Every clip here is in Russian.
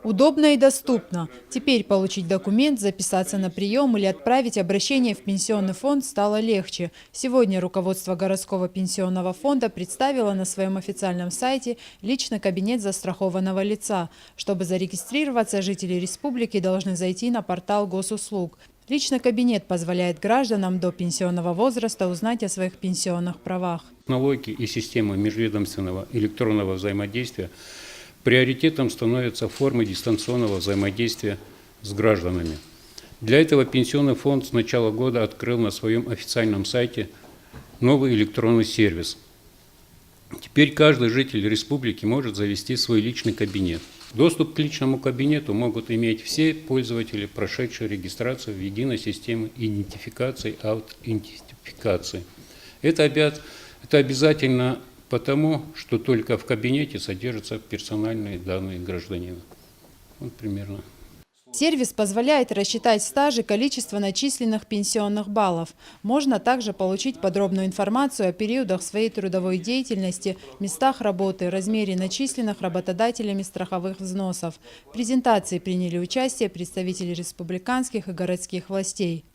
Удобно и доступно. Теперь получить документ, записаться на прием или отправить обращение в пенсионный фонд стало легче. Сегодня руководство городского пенсионного фонда представило на своем официальном сайте личный кабинет застрахованного лица. Чтобы зарегистрироваться, жители республики должны зайти на портал госуслуг. Личный кабинет позволяет гражданам до пенсионного возраста узнать о своих пенсионных правах. Технологии и системы межведомственного электронного взаимодействия приоритетом становятся формы дистанционного взаимодействия с гражданами. Для этого Пенсионный фонд с начала года открыл на своем официальном сайте новый электронный сервис. Теперь каждый житель республики может завести свой личный кабинет. Доступ к личному кабинету могут иметь все пользователи, прошедшие регистрацию в единой системе идентификации и аутентификации. Это обязательно потому, что только в кабинете содержатся персональные данные гражданина. Вот примерно. Сервис позволяет рассчитать стаж и количество начисленных пенсионных баллов. Можно также получить подробную информацию о периодах своей трудовой деятельности, местах работы, размере начисленных работодателями страховых взносов. В презентации приняли участие представители республиканских и городских властей.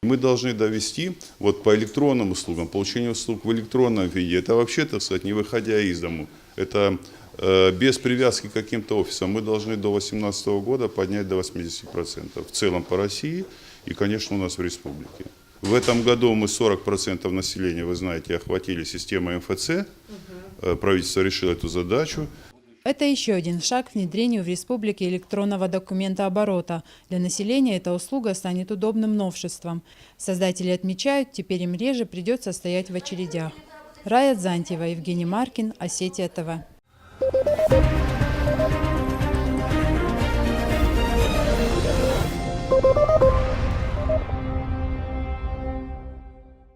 Мы должны довести по электронным услугам, получение услуг в электронном виде. Это вообще, так сказать, не выходя из дому. Это без привязки к каким-то офисам. Мы должны до 2018 года поднять до 80%. В целом по России и, конечно, у нас в республике. В этом году мы 40% населения, вы знаете, охватили системой МФЦ. Правительство решило эту задачу. Это еще один шаг к внедрению в республике электронного документооборота. Для населения эта услуга станет удобным новшеством. Создатели отмечают, теперь им реже придется стоять в очередях. Рая Дзантьева, Евгений Маркин, Осетия ТВ.